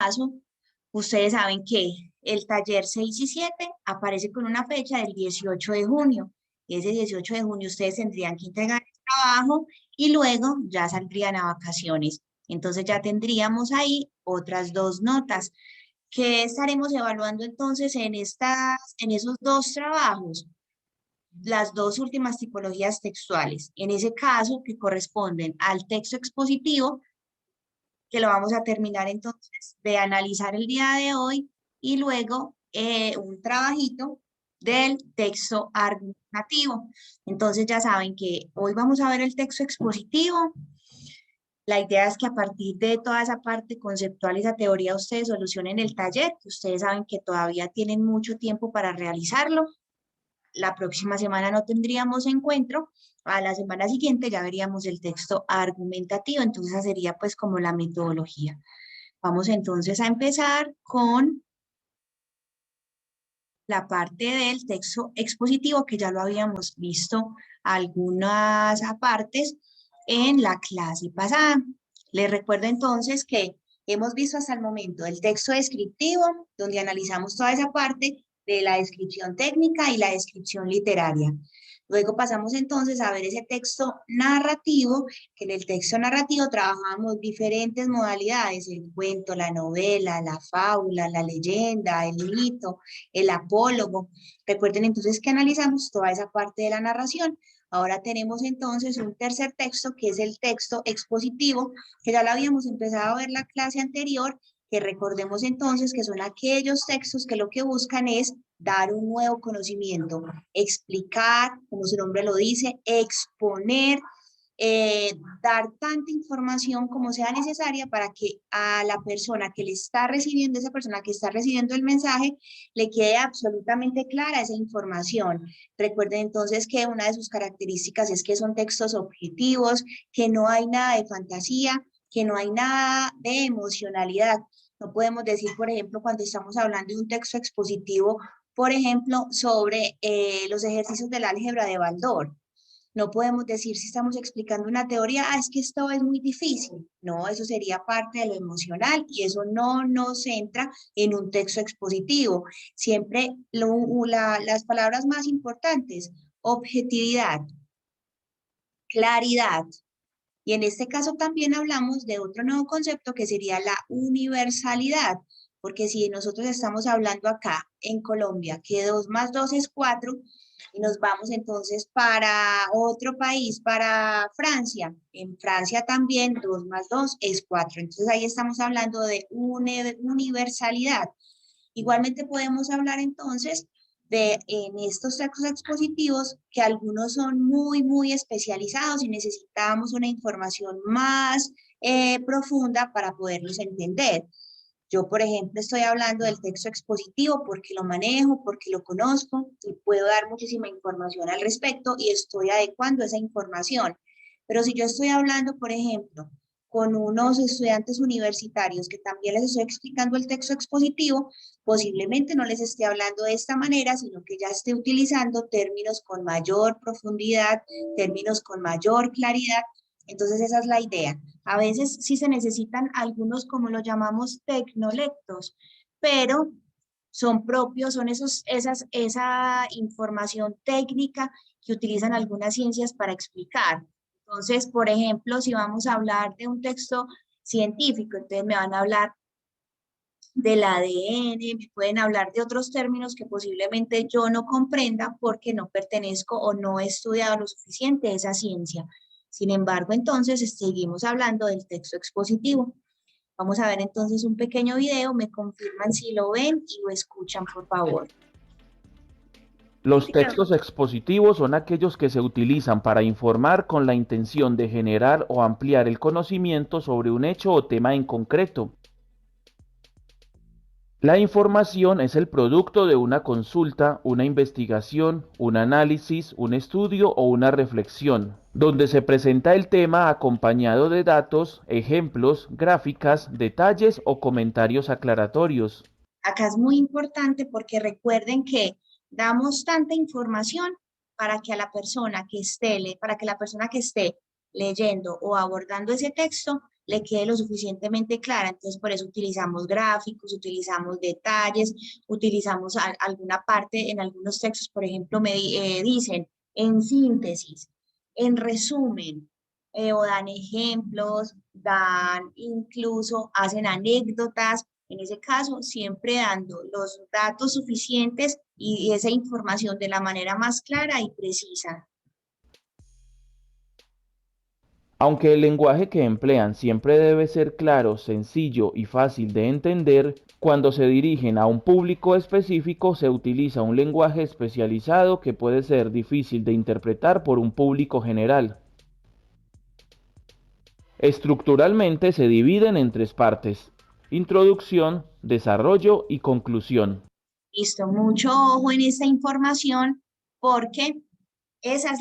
caso, ustedes saben que el taller 6 y 7 aparece con una fecha del 18 de junio. Ese 18 de junio ustedes tendrían que entregar el trabajo y luego ya saldrían a vacaciones. Entonces ya tendríamos ahí otras dos notas. ¿Qué estaremos evaluando entonces en esos dos trabajos? Las dos últimas tipologías textuales. En ese caso, que corresponden al texto expositivo, que lo vamos a terminar entonces de analizar el día de hoy, y luego un trabajito del texto argumentativo. Entonces ya saben que hoy vamos a ver el texto expositivo. La idea es que a partir de toda esa parte conceptual y esa teoría ustedes solucionen el taller, que ustedes saben que todavía tienen mucho tiempo para realizarlo. La próxima semana no tendríamos encuentro, a la semana siguiente ya veríamos el texto argumentativo, entonces esa sería pues como la metodología. Vamos entonces a empezar con la parte del texto expositivo, que ya lo habíamos visto algunas partes en la clase pasada. Les recuerdo entonces que hemos visto hasta el momento el texto descriptivo, donde analizamos toda esa parte de la descripción técnica y la descripción literaria. Luego pasamos entonces a ver ese texto narrativo, que en el texto narrativo trabajamos diferentes modalidades: el cuento, la novela, la fábula, la leyenda, el mito, el apólogo. Recuerden entonces que analizamos toda esa parte de la narración. Ahora tenemos entonces un tercer texto, que es el texto expositivo, que ya lo habíamos empezado a ver la clase anterior, que recordemos entonces que son aquellos textos que lo que buscan es dar un nuevo conocimiento, explicar, como su nombre lo dice, exponer, dar tanta información como sea necesaria para que a la persona que le está recibiendo, esa persona que está recibiendo el mensaje, le quede absolutamente clara esa información. Recuerden entonces que una de sus características es que son textos objetivos, que no hay nada de fantasía, que no hay nada de emocionalidad. No podemos decir, por ejemplo, cuando estamos hablando de un texto expositivo, por ejemplo, sobre los ejercicios del álgebra de Baldor. No podemos decir, si estamos explicando una teoría, es que esto es muy difícil. No, eso sería parte de lo emocional y eso no nos entra en un texto expositivo. Siempre las palabras más importantes: objetividad, claridad. Y en este caso también hablamos de otro nuevo concepto, que sería la universalidad, porque si nosotros estamos hablando acá en Colombia que 2 más 2 es 4, y nos vamos entonces para otro país, para Francia, en Francia también 2 más 2 es 4, entonces ahí estamos hablando de universalidad. Igualmente podemos hablar entonces de en estos textos expositivos que algunos son muy especializados y necesitamos una información más profunda para poderlos entender. Yo, por ejemplo, estoy hablando del texto expositivo porque lo manejo, porque lo conozco y puedo dar muchísima información al respecto y estoy adecuando esa información. Pero si yo estoy hablando, por ejemplo, con unos estudiantes universitarios que también les estoy explicando el texto expositivo, posiblemente no les esté hablando de esta manera, sino que ya esté utilizando términos con mayor profundidad, términos con mayor claridad. Entonces esa es la idea. A veces sí se necesitan algunos, como lo llamamos, tecnolectos, pero son propios, son esa información técnica que utilizan algunas ciencias para explicar. Entonces, por ejemplo, si vamos a hablar de un texto científico, entonces me van a hablar del ADN, me pueden hablar de otros términos que posiblemente yo no comprenda porque no pertenezco o no he estudiado lo suficiente esa ciencia. Sin embargo, entonces seguimos hablando del texto expositivo. Vamos a ver entonces un pequeño video, me confirman si lo ven y lo escuchan, por favor. Los textos expositivos son aquellos que se utilizan para informar con la intención de generar o ampliar el conocimiento sobre un hecho o tema en concreto. La información es el producto de una consulta, una investigación, un análisis, un estudio o una reflexión, donde se presenta el tema acompañado de datos, ejemplos, gráficas, detalles o comentarios aclaratorios. Acá es muy importante porque recuerden que damos tanta información para que a la persona que esté, para que la persona que esté leyendo o abordando ese texto le quede lo suficientemente clara. Entonces, por eso utilizamos gráficos, utilizamos detalles, utilizamos alguna parte en algunos textos, por ejemplo, dicen en síntesis, en resumen, o dan ejemplos, dan incluso, hacen anécdotas. En ese caso, siempre dando los datos suficientes y esa información de la manera más clara y precisa. Aunque el lenguaje que emplean siempre debe ser claro, sencillo y fácil de entender, cuando se dirigen a un público específico se utiliza un lenguaje especializado que puede ser difícil de interpretar por un público general. Estructuralmente se dividen en tres partes: introducción, desarrollo y conclusión. Listo, mucho ojo en esta información porque esa es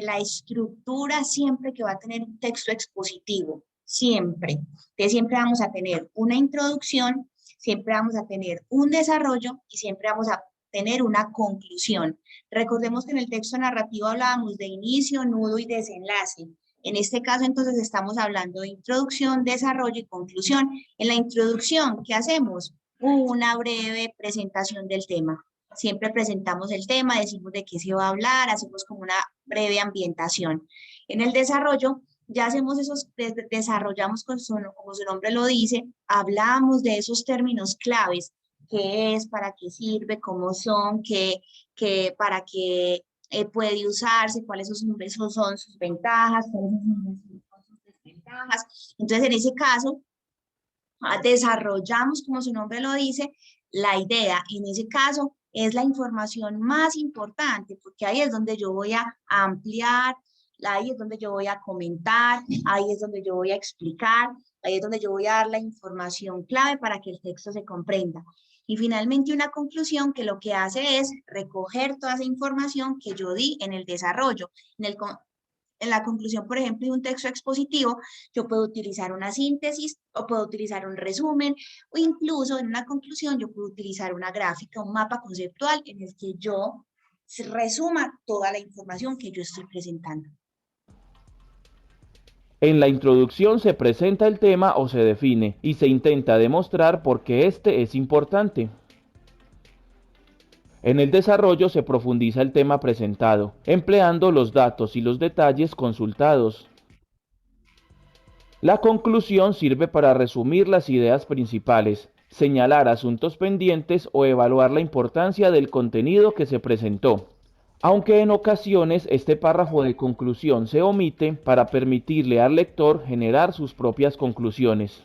la estructura siempre que va a tener un texto expositivo, siempre. Entonces siempre vamos a tener una introducción, siempre vamos a tener un desarrollo y siempre vamos a tener una conclusión. Recordemos que en el texto narrativo hablábamos de inicio, nudo y desenlace. En este caso, entonces, estamos hablando de introducción, desarrollo y conclusión. En la introducción, ¿qué hacemos? Una breve presentación del tema. Siempre presentamos el tema, decimos de qué se va a hablar, hacemos como una breve ambientación. En el desarrollo, ya hacemos desarrollamos como su nombre lo dice, hablamos de esos términos claves, qué es, para qué sirve, cómo son, para qué puede usarse, cuáles son sus ventajas, cuáles son sus desventajas. Entonces, en ese caso, desarrollamos, como su nombre lo dice, la idea. En ese caso, es la información más importante, porque ahí es donde yo voy a ampliar, ahí es donde yo voy a comentar, ahí es donde yo voy a explicar, ahí es donde yo voy a dar la información clave para que el texto se comprenda. Y finalmente una conclusión que lo que hace es recoger toda esa información que yo di en el desarrollo, en la conclusión, por ejemplo, de un texto expositivo, yo puedo utilizar una síntesis o puedo utilizar un resumen o incluso en una conclusión yo puedo utilizar una gráfica, un mapa conceptual en el que yo resuma toda la información que yo estoy presentando. En la introducción se presenta el tema o se define y se intenta demostrar por qué este es importante. En el desarrollo se profundiza el tema presentado, empleando los datos y los detalles consultados. La conclusión sirve para resumir las ideas principales, señalar asuntos pendientes o evaluar la importancia del contenido que se presentó. Aunque en ocasiones este párrafo de conclusión se omite para permitirle al lector generar sus propias conclusiones.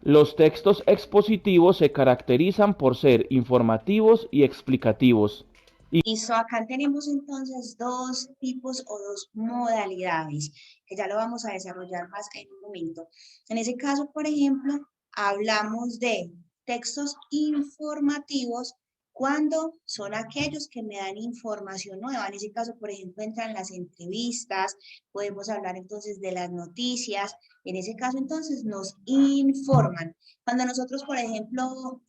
Los textos expositivos se caracterizan por ser informativos y explicativos. Listo, acá tenemos entonces dos tipos o dos modalidades, que ya lo vamos a desarrollar más en un momento. En ese caso, por ejemplo, hablamos de textos informativos cuando son aquellos que me dan información nueva. En ese caso, por ejemplo, entran las entrevistas, podemos hablar entonces de las noticias. En ese caso, entonces, nos informan. Cuando nosotros, por ejemplo,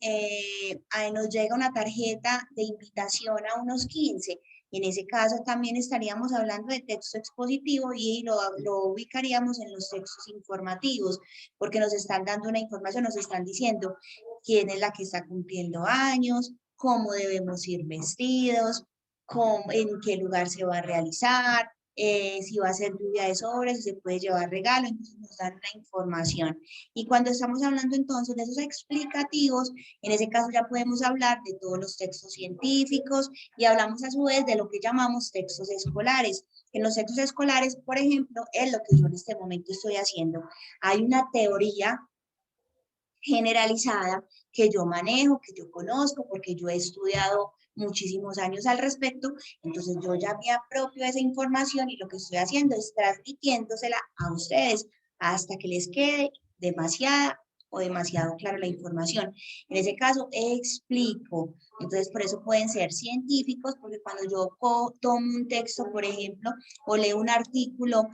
nos llega una tarjeta de invitación a unos 15, en ese caso también estaríamos hablando de texto expositivo y lo ubicaríamos en los textos informativos, porque nos están dando una información, nos están diciendo quién es la que está cumpliendo años, cómo debemos ir vestidos, en qué lugar se va a realizar, si va a ser lluvia de sobres, si se puede llevar regalo, entonces nos dan una información. Y cuando estamos hablando entonces de esos explicativos, en ese caso ya podemos hablar de todos los textos científicos y hablamos a su vez de lo que llamamos textos escolares. En los textos escolares, por ejemplo, es lo que yo en este momento estoy haciendo. Hay una teoría generalizada que yo manejo, que yo conozco, porque yo he estudiado muchísimos años al respecto, entonces yo ya me apropio de esa información y lo que estoy haciendo es transmitiéndosela a ustedes hasta que les quede demasiada o demasiado clara la información. En ese caso, explico. Entonces, por eso pueden ser científicos, porque cuando yo tomo un texto, por ejemplo, o leo un artículo,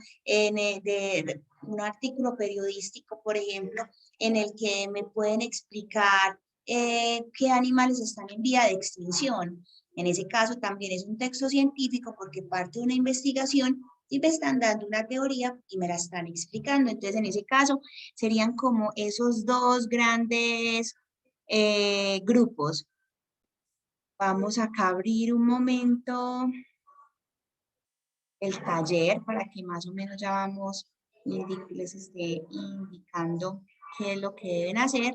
un artículo periodístico, por ejemplo, en el que me pueden explicar qué animales están en vía de extinción. En ese caso también es un texto científico porque parte de una investigación y me están dando una teoría y me la están explicando. Entonces, en ese caso, serían como esos dos grandes grupos. Vamos acá a abrir un momento el taller para que más o menos ya vamos, les esté indicando qué es lo que deben hacer.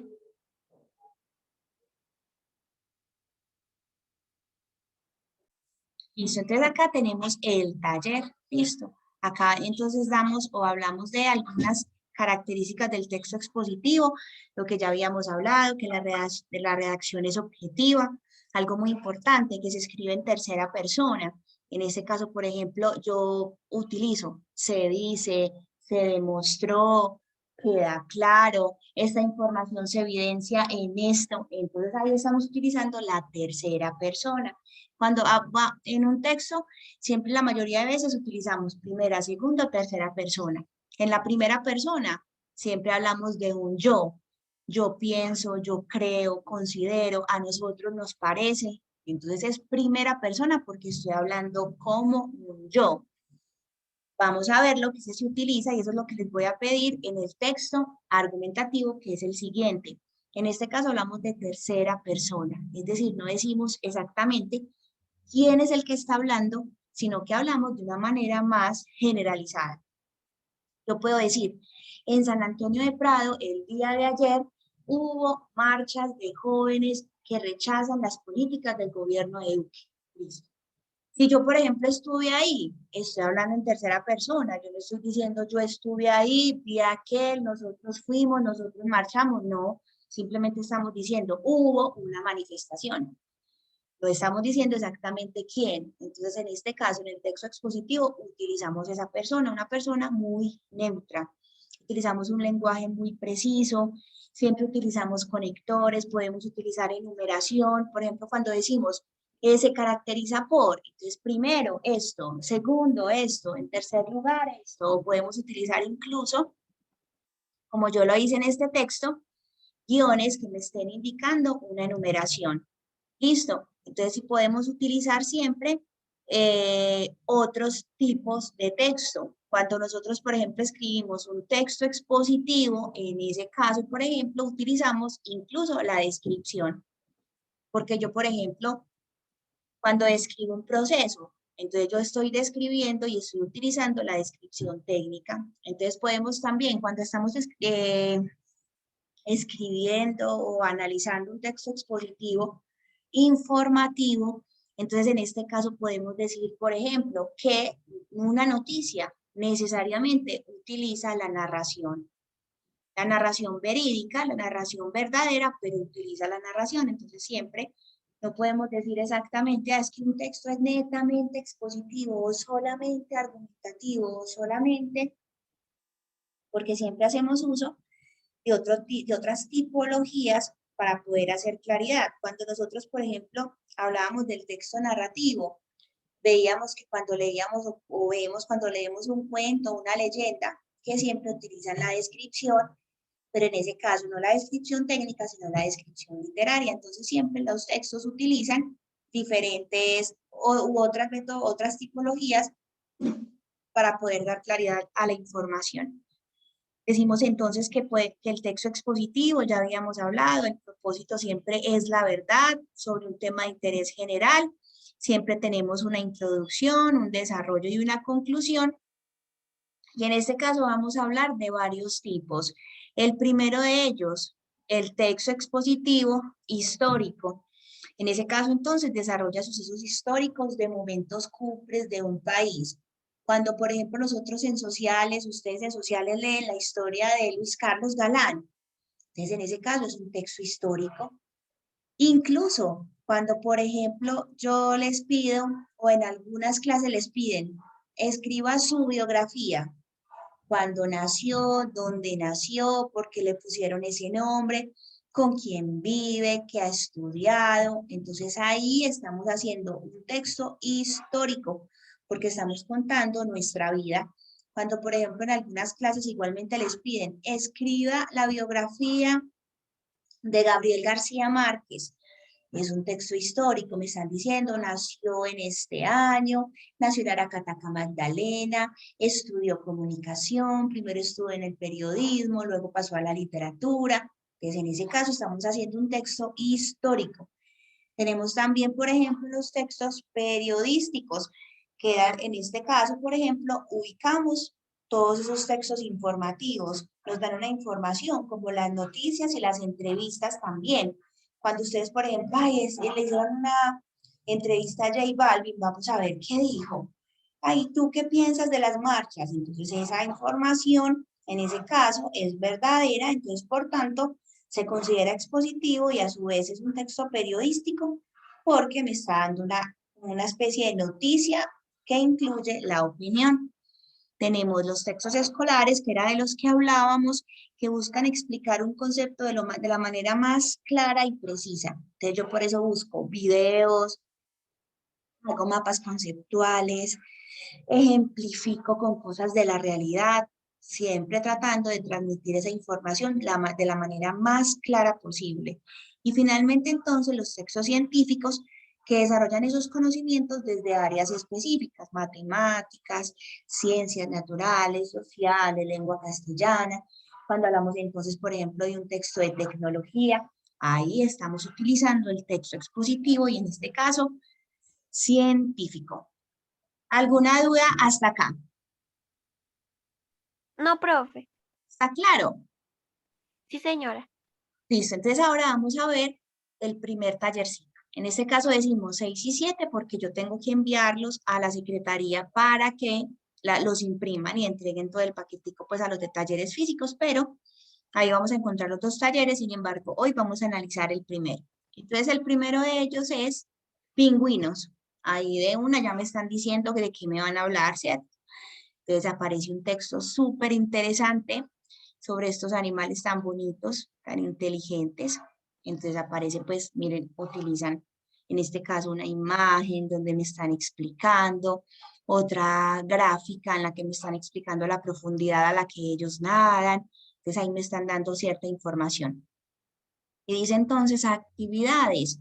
Listo, entonces acá tenemos el taller, listo. Acá entonces damos o hablamos de algunas características del texto expositivo, lo que ya habíamos hablado, que la redacción es objetiva, algo muy importante, que se escribe en tercera persona. En este caso, por ejemplo, yo utilizo se dice, se demostró, queda claro, esta información se evidencia en esto, entonces ahí estamos utilizando la tercera persona. Cuando va en un texto, siempre la mayoría de veces utilizamos primera, segunda o tercera persona. En la primera persona, siempre hablamos de un yo. Yo pienso, yo creo, considero, a nosotros nos parece. Entonces es primera persona porque estoy hablando como un yo. Vamos a ver lo que se utiliza y eso es lo que les voy a pedir en el texto argumentativo, que es el siguiente. En este caso hablamos de tercera persona, es decir, no decimos exactamente quién es el que está hablando, sino que hablamos de una manera más generalizada. Yo puedo decir, en San Antonio de Prado, el día de ayer, hubo marchas de jóvenes que rechazan las políticas del gobierno de Duque. Listo. Si yo, por ejemplo, estuve ahí, estoy hablando en tercera persona, yo no estoy diciendo yo estuve ahí, vi a aquel, nosotros fuimos, nosotros marchamos, no, simplemente estamos diciendo hubo una manifestación. No estamos diciendo exactamente quién. Entonces, en este caso, en el texto expositivo, utilizamos esa persona, una persona muy neutra. Utilizamos un lenguaje muy preciso, siempre utilizamos conectores, podemos utilizar enumeración. Por ejemplo, cuando decimos, se caracteriza por, entonces, primero esto, segundo esto, en tercer lugar esto, o podemos utilizar incluso, como yo lo hice en este texto, guiones que me estén indicando una enumeración. Listo. Entonces, si podemos utilizar siempre otros tipos de texto. Cuando nosotros, por ejemplo, escribimos un texto expositivo, en ese caso, por ejemplo, utilizamos incluso la descripción. Porque yo, por ejemplo, cuando describo un proceso, entonces yo estoy describiendo y estoy utilizando la descripción técnica. Entonces podemos también, cuando estamos escribiendo o analizando un texto expositivo informativo, entonces en este caso podemos decir, por ejemplo, que una noticia necesariamente utiliza la narración verídica, la narración verdadera, pero utiliza la narración, entonces siempre no podemos decir exactamente, es que un texto es netamente expositivo o solamente argumentativo o solamente, porque siempre hacemos uso de otras tipologías para poder hacer claridad. Cuando nosotros, por ejemplo, hablábamos del texto narrativo, veíamos que cuando leíamos o vemos cuando leemos un cuento, una leyenda, que siempre utilizan la descripción, pero en ese caso no la descripción técnica, sino la descripción literaria. Entonces siempre los textos utilizan diferentes otras tipologías para poder dar claridad a la información. Decimos entonces que el texto expositivo, ya habíamos hablado, el propósito siempre es la verdad sobre un tema de interés general. Siempre tenemos una introducción, un desarrollo y una conclusión. Y en este caso vamos a hablar de varios tipos. El primero de ellos, el texto expositivo histórico. En ese caso, entonces, desarrolla sucesos históricos de momentos cumbres de un país. Cuando, por ejemplo, nosotros en sociales, ustedes en sociales leen la historia de Luis Carlos Galán, entonces en ese caso es un texto histórico. Incluso cuando, por ejemplo, yo les pido, o en algunas clases les piden, escriba su biografía, cuándo nació, dónde nació, por qué le pusieron ese nombre, con quién vive, qué ha estudiado. Entonces ahí estamos haciendo un texto histórico, porque estamos contando nuestra vida. Cuando, por ejemplo, en algunas clases igualmente les piden, escriba la biografía de Gabriel García Márquez. Es un texto histórico, me están diciendo, nació en este año, nació en Aracataca, Magdalena, estudió comunicación, primero estuvo en el periodismo, luego pasó a la literatura. Entonces, en ese caso estamos haciendo un texto histórico. Tenemos también, por ejemplo, los textos periodísticos, que en este caso, por ejemplo, ubicamos todos esos textos informativos, nos dan una información, como las noticias y las entrevistas también. Cuando ustedes, por ejemplo, le hicieron una entrevista a J Balvin, vamos a ver qué dijo. Ay, ¿tú qué piensas de las marchas? Entonces, esa información, en ese caso, es verdadera, entonces, por tanto, se considera expositivo y a su vez es un texto periodístico porque me está dando una especie de noticia que incluye la opinión. Tenemos los textos escolares, que era de los que hablábamos, que buscan explicar un concepto de la manera más clara y precisa. Entonces yo por eso busco videos, hago mapas conceptuales, ejemplifico con cosas de la realidad, siempre tratando de transmitir esa información de la manera más clara posible. Y finalmente, entonces, los textos científicos que desarrollan esos conocimientos desde áreas específicas, matemáticas, ciencias naturales, sociales, lengua castellana. Cuando hablamos entonces, por ejemplo, de un texto de tecnología, ahí estamos utilizando el texto expositivo y en este caso, científico. ¿Alguna duda hasta acá? No, profe. ¿Está claro? Sí, señora. Listo, entonces ahora vamos a ver el primer tallercito. En este caso decimos 6 y 7 porque yo tengo que enviarlos a la secretaría para que los impriman y entreguen todo el paquetico pues a los de talleres físicos, pero ahí vamos a encontrar los dos talleres, sin embargo, hoy vamos a analizar el primero. Entonces el primero de ellos es pingüinos. Ahí de una ya me están diciendo de qué me van a hablar, ¿cierto? Entonces aparece un texto súper interesante sobre estos animales tan bonitos, tan inteligentes. Entonces aparece, pues, miren, utilizan en este caso una imagen donde me están explicando, otra gráfica en la que me están explicando la profundidad a la que ellos nadan. Entonces ahí me están dando cierta información. Y dice entonces actividades.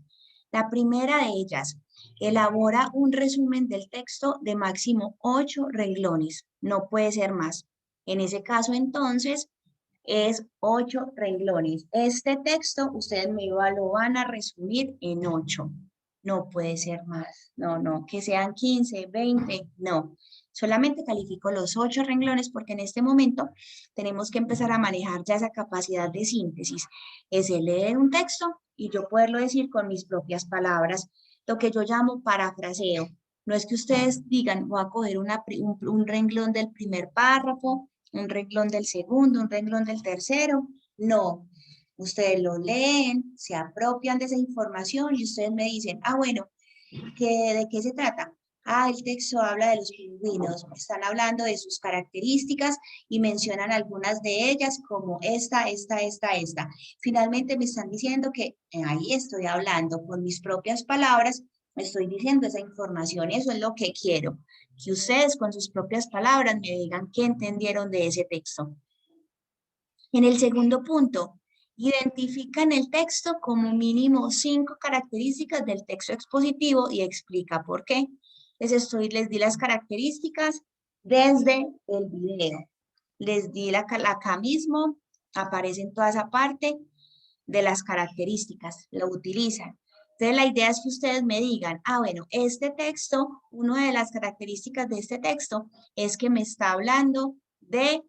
La primera de ellas, elabora un resumen del texto de máximo 8 renglones. No puede ser más. En ese caso, entonces, es 8 renglones. Este texto, ustedes lo van a resumir en 8. No puede ser más. No, no, que sean 15, 20, no. Solamente califico los 8 renglones porque en este momento tenemos que empezar a manejar ya esa capacidad de síntesis. Es el leer un texto y yo poderlo decir con mis propias palabras, lo que yo llamo parafraseo. No es que ustedes digan, voy a coger un renglón del primer párrafo, un renglón del segundo, un renglón del tercero. No, ustedes lo leen, se apropian de esa información y ustedes me dicen, ah, bueno, ¿de qué se trata? Ah, el texto habla de los pingüinos, están hablando de sus características y mencionan algunas de ellas como esta. Finalmente me están diciendo que ahí estoy hablando con mis propias palabras, estoy diciendo esa información, eso es lo que quiero, que ustedes con sus propias palabras me digan qué entendieron de ese texto. En el segundo punto, identifican el texto como mínimo 5 características del texto expositivo y explica por qué. Les di las características desde el video. Les di acá mismo, aparece en toda esa parte de las características, lo utilizan. Entonces la idea es que ustedes me digan, ah, bueno, este texto, una de las características de este texto es que me está hablando de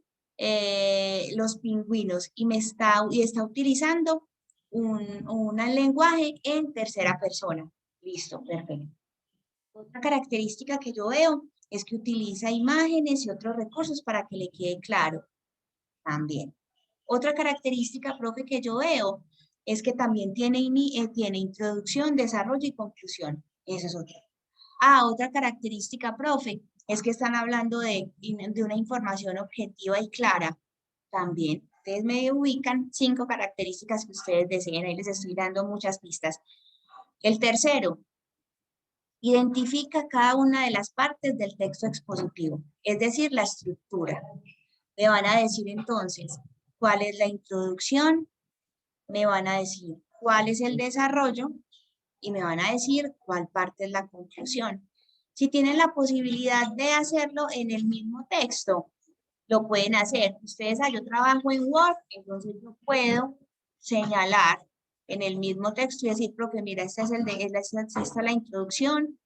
los pingüinos y está utilizando un lenguaje en tercera persona. Listo, perfecto. Otra característica que yo veo es que utiliza imágenes y otros recursos para que le quede claro también. Otra característica, profe, que yo veo es que también tiene introducción, desarrollo y conclusión. Esa es otra. Ah, otra característica, profe, es que están hablando de una información objetiva y clara también. Ustedes me ubican 5 características que ustedes deseen. Ahí les estoy dando muchas pistas. El tercero, identifica cada una de las partes del texto expositivo, es decir, la estructura. Me van a decir entonces cuál es la introducción, me van a decir cuál es el desarrollo y me van a decir cuál parte es la conclusión. Si tienen la posibilidad de hacerlo en el mismo texto, lo pueden hacer. Ustedes saben, yo trabajo en Word, entonces yo puedo señalar en el mismo texto y decir, profe, mira, esta es esta es la introducción,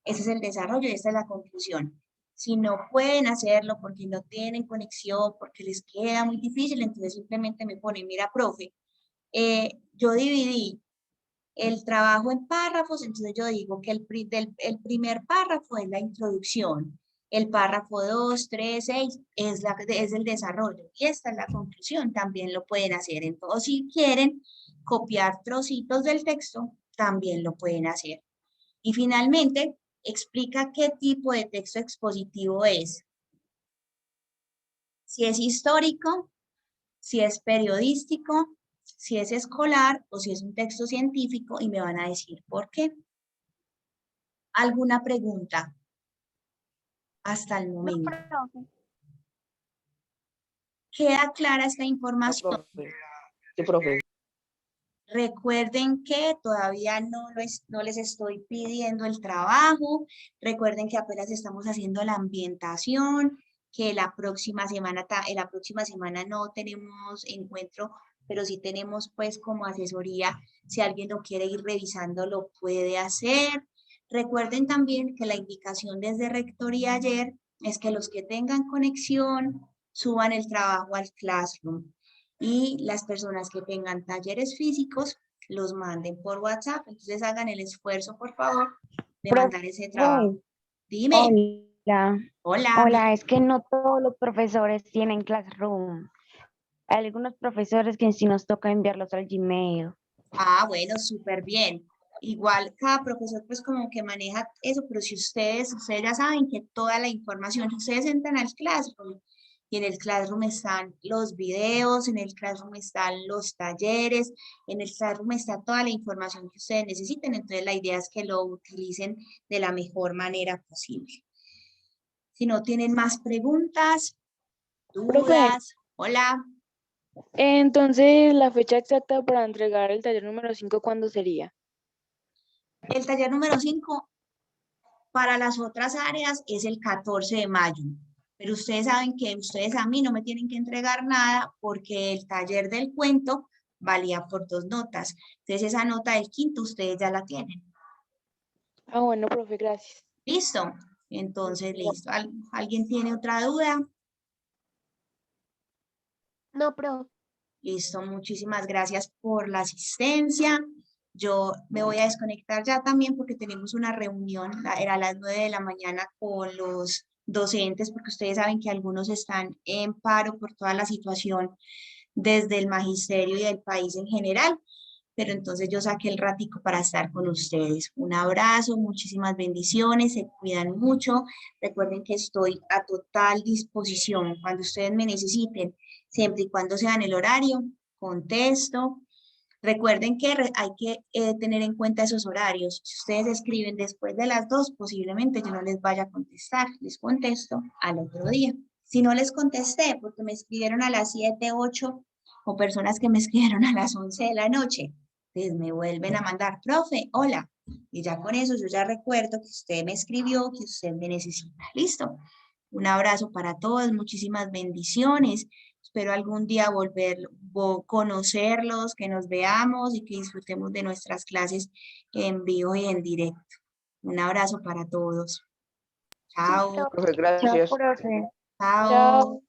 este es el desarrollo y esta es la conclusión. Si no pueden hacerlo porque no tienen conexión, porque les queda muy difícil, entonces simplemente me ponen, mira, profe, yo dividí el trabajo en párrafos, entonces yo digo que el primer párrafo es la introducción, el párrafo 2, 3, 6 es el desarrollo y esta es la conclusión, también lo pueden hacer. Entonces, si quieren copiar trocitos del texto, también lo pueden hacer. Y finalmente, explica qué tipo de texto expositivo es. Si es histórico, si es periodístico, si es escolar o si es un texto científico y me van a decir por qué. ¿Alguna pregunta hasta el No, momento? profe. ¿Queda clara esta No, información? profe. Sí, profe. Recuerden que todavía no les estoy pidiendo el trabajo. Recuerden que apenas estamos haciendo la ambientación, que la próxima semana no tenemos encuentro, pero sí tenemos pues como asesoría. Si alguien lo quiere ir revisando, lo puede hacer. Recuerden también que la indicación desde Rectoría ayer es que los que tengan conexión suban el trabajo al Classroom y las personas que tengan talleres físicos los manden por WhatsApp. Entonces hagan el esfuerzo, por favor, de mandar ese trabajo. Dime. Hola, Hola. hola, es que no todos los profesores tienen Classroom. Hay algunos profesores que sí nos toca enviarlos al Gmail. Ah, bueno, súper bien. Igual cada profesor pues como que maneja eso, pero si ustedes ya saben que toda la información, si ustedes entran al Classroom y en el Classroom están los videos, en el Classroom están los talleres, en el Classroom está toda la información que ustedes necesiten, entonces la idea es que lo utilicen de la mejor manera posible. Si no tienen más preguntas, Profe, dudas, hola. entonces la fecha exacta para entregar el taller número 5, ¿cuándo sería? El taller número 5 para las otras áreas es el 14 de mayo. Pero ustedes saben que ustedes a mí no me tienen que entregar nada porque el taller del cuento valía por 2 notas. Entonces esa nota del quinto ustedes ya la tienen. Ah, bueno, profe, gracias. ¿Listo? Entonces, listo. ¿Alguien tiene otra duda? No, profe. Listo, muchísimas gracias por la asistencia. Yo me voy a desconectar ya también porque tenemos una reunión, era a las 9 de la mañana con los docentes, porque ustedes saben que algunos están en paro por toda la situación desde el magisterio y del país en general, pero entonces yo saqué el ratico para estar con ustedes. Un abrazo, muchísimas bendiciones, se cuidan mucho. Recuerden que estoy a total disposición cuando ustedes me necesiten, siempre y cuando sea en el horario, contesto. Recuerden que hay que tener en cuenta esos horarios. Si ustedes escriben después de las 2, posiblemente yo no les vaya a contestar, les contesto al otro día. Si no les contesté porque me escribieron a las 7, 8 o personas que me escribieron a las 11 de la noche, pues me vuelven a mandar, profe, hola. Y ya con eso yo ya recuerdo que usted me escribió, que usted me necesita. Listo. Un abrazo para todos, muchísimas bendiciones. Espero algún día conocerlos, que nos veamos y que disfrutemos de nuestras clases en vivo y en directo. Un abrazo para todos. Sí, Chao. profe. Profe, Chao, gracias. profe. Chao. Chao.